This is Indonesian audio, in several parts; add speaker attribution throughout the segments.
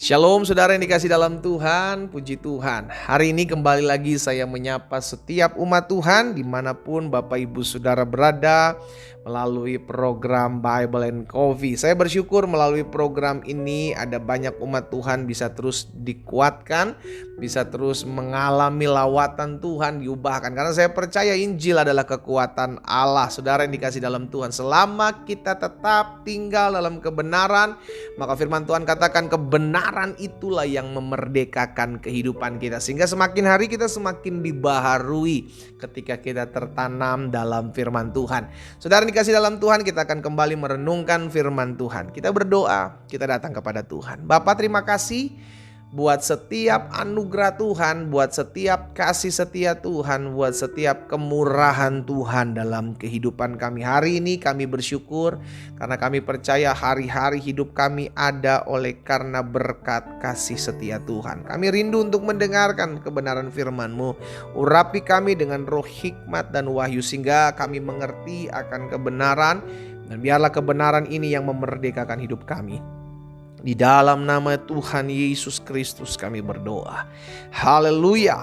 Speaker 1: Shalom saudara yang dikasih dalam Tuhan, puji Tuhan. Hari ini kembali lagi saya menyapa setiap umat Tuhan dimanapun Bapak Ibu Saudara berada melalui program Bible and Coffee. Saya bersyukur melalui program ini ada banyak umat Tuhan bisa terus dikuatkan, bisa terus mengalami lawatan Tuhan, diubahkan. Karena saya percaya Injil adalah kekuatan Allah. Saudara yang dikasih dalam Tuhan, selama kita tetap tinggal dalam kebenaran, maka firman Tuhan katakan kebenaran itulah yang memerdekakan kehidupan kita. Sehingga semakin hari kita semakin dibaharui ketika kita tertanam dalam firman Tuhan. Saudara dikasih dalam Tuhan, kita akan kembali merenungkan firman Tuhan. Kita berdoa, kita datang kepada Tuhan. Bapa, terima kasih buat setiap anugerah Tuhan, buat setiap kasih setia Tuhan, buat setiap kemurahan Tuhan dalam kehidupan kami. Hari ini kami bersyukur karena kami percaya hari-hari hidup kami ada oleh karena berkat kasih setia Tuhan. Kami rindu untuk mendengarkan kebenaran firman-Mu. Urapi kami dengan roh hikmat dan wahyu sehingga kami mengerti akan kebenaran, dan biarlah kebenaran ini yang memerdekakan hidup kami. Di dalam nama Tuhan Yesus Kristus kami berdoa. Haleluya.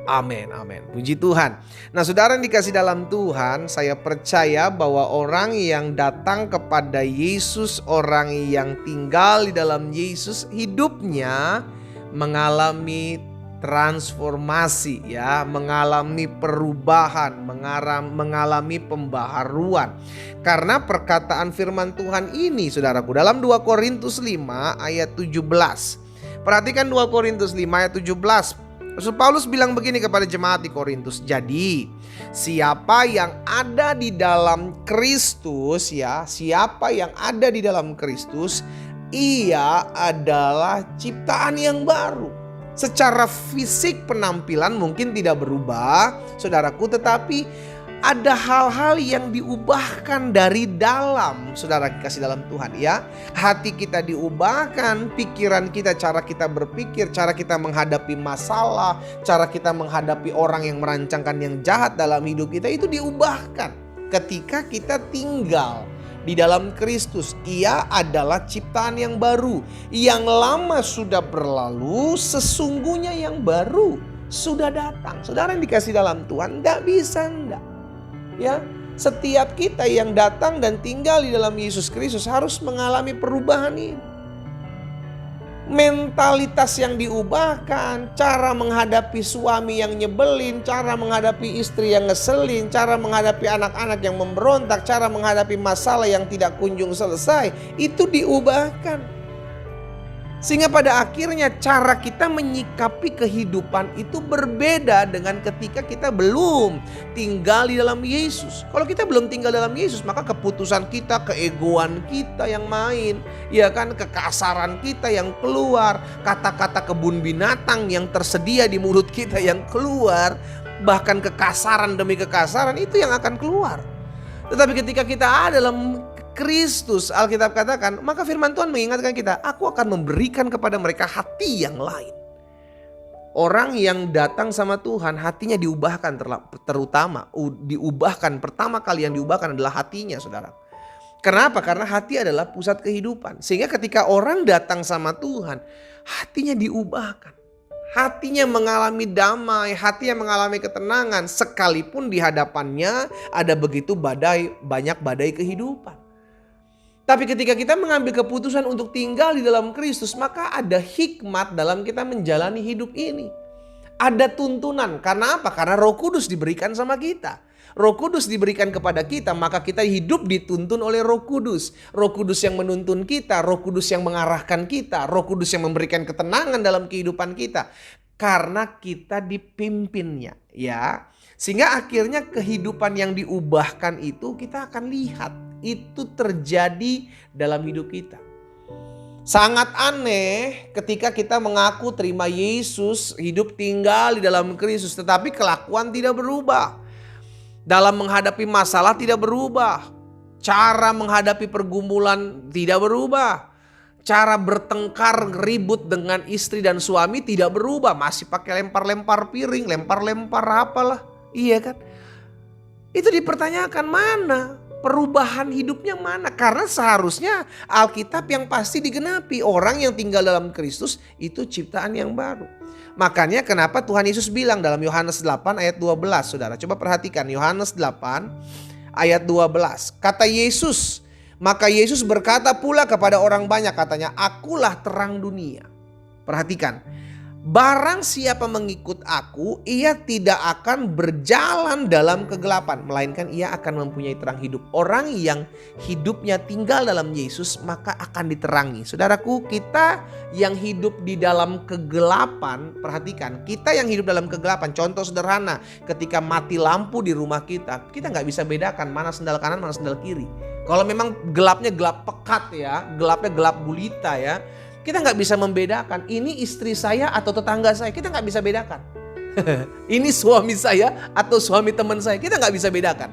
Speaker 1: Amin, amin. Puji Tuhan. Nah, saudara yang dikasih dalam Tuhan, saya percaya bahwa orang yang datang kepada Yesus, orang yang tinggal di dalam Yesus, hidupnya mengalami transformasi, ya, mengalami perubahan, mengalami pembaharuan. Karena perkataan firman Tuhan ini, saudaraku, dalam 2 Korintus 5 ayat 17. Perhatikan 2 Korintus 5 ayat 17. Rasul Paulus bilang begini kepada jemaat di Korintus. Jadi, siapa yang ada di dalam Kristus, ya, siapa yang ada di dalam Kristus, ia adalah ciptaan yang baru. Secara fisik penampilan mungkin tidak berubah, saudaraku, tetapi ada hal-hal yang diubahkan dari dalam, saudara kasih dalam Tuhan, ya. Hati kita diubahkan, pikiran kita, cara kita berpikir, cara kita menghadapi masalah, cara kita menghadapi orang yang merancangkan yang jahat dalam hidup kita itu diubahkan ketika kita tinggal di dalam Kristus. Ia adalah ciptaan yang baru. Yang lama sudah berlalu, sesungguhnya yang baru sudah datang. Saudara yang dikasih dalam Tuhan, enggak bisa enggak. Ya, setiap kita yang datang dan tinggal di dalam Yesus Kristus harus mengalami perubahan ini. Mentalitas yang diubahkan, cara menghadapi suami yang nyebelin, cara menghadapi istri yang ngeselin, cara menghadapi anak-anak yang memberontak, cara menghadapi masalah yang tidak kunjung selesai, itu diubahkan. Sehingga pada akhirnya cara kita menyikapi kehidupan itu berbeda dengan ketika kita belum tinggal di dalam Yesus. Kalau kita belum tinggal dalam Yesus, maka keputusan kita, keegoan kita yang main, ya kan, kekasaran kita yang keluar, kata-kata kebun binatang yang tersedia di mulut kita yang keluar, bahkan kekasaran demi kekasaran itu yang akan keluar. Tetapi ketika kita ada dalam Kristus, Alkitab katakan, maka firman Tuhan mengingatkan kita, aku akan memberikan kepada mereka hati yang lain. Orang yang datang sama Tuhan, hatinya diubahkan, terutama diubahkan, pertama kali yang diubahkan adalah hatinya, saudara. Kenapa? Karena hati adalah pusat kehidupan. Sehingga ketika orang datang sama Tuhan, hatinya diubahkan. Hatinya mengalami damai, hatinya mengalami ketenangan, sekalipun di hadapannya ada begitu banyak badai kehidupan. Tapi ketika kita mengambil keputusan untuk tinggal di dalam Kristus, maka ada hikmat dalam kita menjalani hidup ini. Ada tuntunan. Karena apa? Karena Roh Kudus diberikan sama kita. Roh Kudus diberikan kepada kita, maka kita hidup dituntun oleh Roh Kudus. Roh Kudus yang menuntun kita, Roh Kudus yang mengarahkan kita, Roh Kudus yang memberikan ketenangan dalam kehidupan kita. Karena kita dipimpinnya, ya. Sehingga akhirnya kehidupan yang diubahkan itu kita akan lihat. Itu terjadi dalam hidup kita. Sangat aneh ketika kita mengaku terima Yesus, hidup tinggal di dalam Kristus, tetapi kelakuan tidak berubah. Dalam menghadapi masalah tidak berubah. Cara menghadapi pergumulan tidak berubah. Cara bertengkar ribut dengan istri dan suami tidak berubah. Masih pakai lempar-lempar piring, lempar-lempar apalah. Iya kan? Itu dipertanyakan, mana perubahan hidupnya mana? Karena seharusnya Alkitab yang pasti digenapi. Orang yang tinggal dalam Kristus itu ciptaan yang baru. Makanya kenapa Tuhan Yesus bilang dalam Yohanes 8 ayat 12. Saudara coba perhatikan Yohanes 8 ayat 12. Kata Yesus, maka Yesus berkata pula kepada orang banyak, katanya, akulah terang dunia. Perhatikan. Barang siapa mengikut aku, ia tidak akan berjalan dalam kegelapan, melainkan ia akan mempunyai terang hidup. Orang yang hidupnya tinggal dalam Yesus, maka akan diterangi. Saudaraku, kita yang hidup di dalam kegelapan, perhatikan, kita yang hidup dalam kegelapan, contoh sederhana, ketika mati lampu di rumah kita nggak bisa bedakan mana sendal kanan, mana sendal kiri. Kalau memang gelapnya gelap pekat ya, gelapnya gelap gulita ya, kita nggak bisa membedakan ini istri saya atau tetangga saya. Kita nggak bisa bedakan. Ini suami saya atau suami teman saya. Kita nggak bisa bedakan.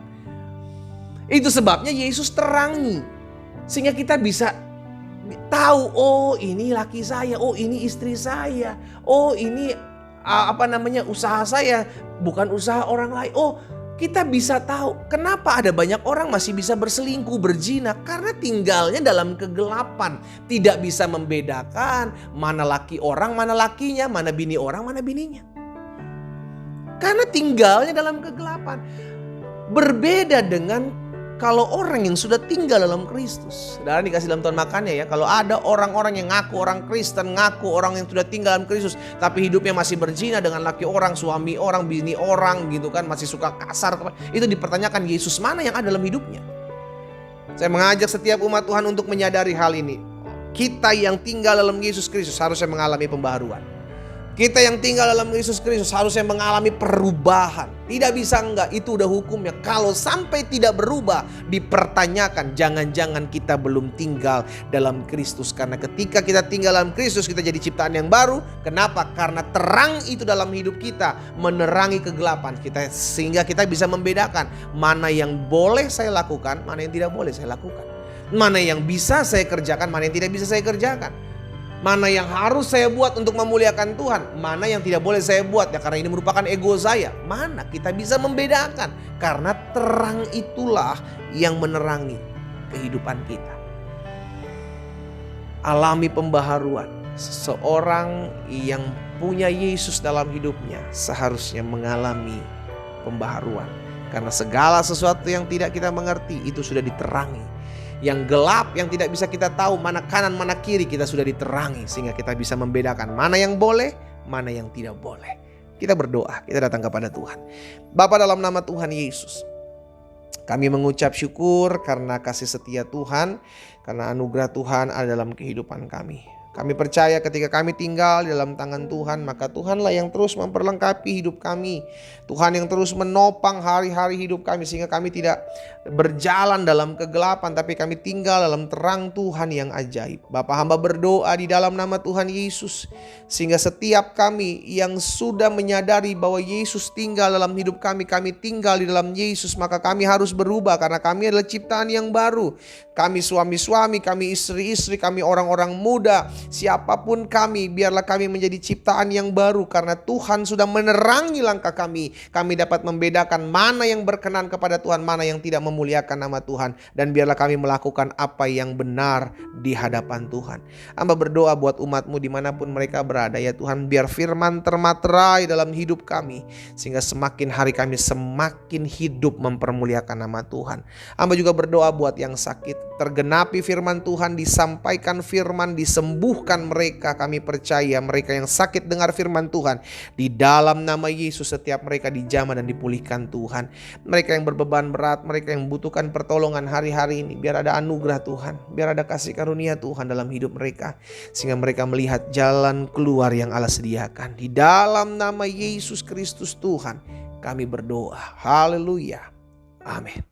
Speaker 1: Itu sebabnya Yesus terangi. Sehingga kita bisa tahu, oh ini laki saya, oh ini istri saya, oh ini usaha saya, bukan usaha orang lain. Oh, kita bisa tahu kenapa ada banyak orang masih bisa berselingkuh, berzina, karena tinggalnya dalam kegelapan. Tidak bisa membedakan mana laki orang, mana lakinya, mana bini orang, mana bininya. Karena tinggalnya dalam kegelapan. Berbeda dengan kalau orang yang sudah tinggal dalam Kristus. Saudara dikasih dalam Tuhan, makanya ya, kalau ada orang-orang yang ngaku orang Kristen, ngaku orang yang sudah tinggal dalam Kristus, tapi hidupnya masih berzina dengan laki orang, suami orang, bini orang gitu kan, masih suka kasar, itu dipertanyakan Yesus mana yang ada dalam hidupnya. Saya mengajak setiap umat Tuhan untuk menyadari hal ini. Kita yang tinggal dalam Yesus Kristus harusnya mengalami pembaharuan. Kita yang tinggal dalam Yesus Kristus harusnya mengalami perubahan. Tidak bisa enggak, itu udah hukumnya. Kalau sampai tidak berubah, dipertanyakan, jangan-jangan kita belum tinggal dalam Kristus. Karena ketika kita tinggal dalam Kristus, kita jadi ciptaan yang baru. Kenapa? Karena terang itu dalam hidup kita menerangi kegelapan kita, sehingga kita bisa membedakan mana yang boleh saya lakukan, mana yang tidak boleh saya lakukan. Mana yang bisa saya kerjakan, mana yang tidak bisa saya kerjakan. Mana yang harus saya buat untuk memuliakan Tuhan, mana yang tidak boleh saya buat ya karena ini merupakan ego saya. Mana kita bisa membedakan, karena terang itulah yang menerangi kehidupan kita. Alami pembaharuan. Seseorang yang punya Yesus dalam hidupnya seharusnya mengalami pembaharuan, karena segala sesuatu yang tidak kita mengerti itu sudah diterangi. Yang gelap, yang tidak bisa kita tahu mana kanan mana kiri, kita sudah diterangi sehingga kita bisa membedakan mana yang boleh, mana yang tidak boleh. Kita berdoa, kita datang kepada Tuhan. Bapa, dalam nama Tuhan Yesus, kami mengucap syukur karena kasih setia Tuhan, karena anugerah Tuhan ada dalam kehidupan kami. Kami percaya ketika kami tinggal di dalam tangan Tuhan, maka Tuhanlah yang terus memperlengkapi hidup kami. Tuhan yang terus menopang hari-hari hidup kami, sehingga kami tidak berjalan dalam kegelapan, tapi kami tinggal dalam terang Tuhan yang ajaib. Bapa, hamba berdoa di dalam nama Tuhan Yesus, sehingga setiap kami yang sudah menyadari bahwa Yesus tinggal dalam hidup kami, kami tinggal di dalam Yesus, maka kami harus berubah karena kami adalah ciptaan yang baru. Kami suami-suami, kami istri-istri, kami orang-orang muda, siapapun kami, biarlah kami menjadi ciptaan yang baru karena Tuhan sudah menerangi langkah kami. Kami dapat membedakan mana yang berkenan kepada Tuhan, mana yang tidak memuliakan nama Tuhan. Dan biarlah kami melakukan apa yang benar di hadapan Tuhan. Hamba berdoa buat umat-Mu dimanapun mereka berada ya Tuhan, biar firman termaterai dalam hidup kami, sehingga semakin hari kami semakin hidup mempermuliakan nama Tuhan. Hamba juga berdoa buat yang sakit, tergenapi firman Tuhan, disampaikan firman, disembuhkan mereka. Kami percaya mereka yang sakit dengar firman Tuhan, di dalam nama Yesus setiap mereka dijamah dan dipulihkan Tuhan. Mereka yang berbeban berat, mereka yang membutuhkan pertolongan hari-hari ini, biar ada anugerah Tuhan, biar ada kasih karunia Tuhan dalam hidup mereka, sehingga mereka melihat jalan keluar yang Allah sediakan. Di dalam nama Yesus Kristus Tuhan kami berdoa. Haleluya. Amin.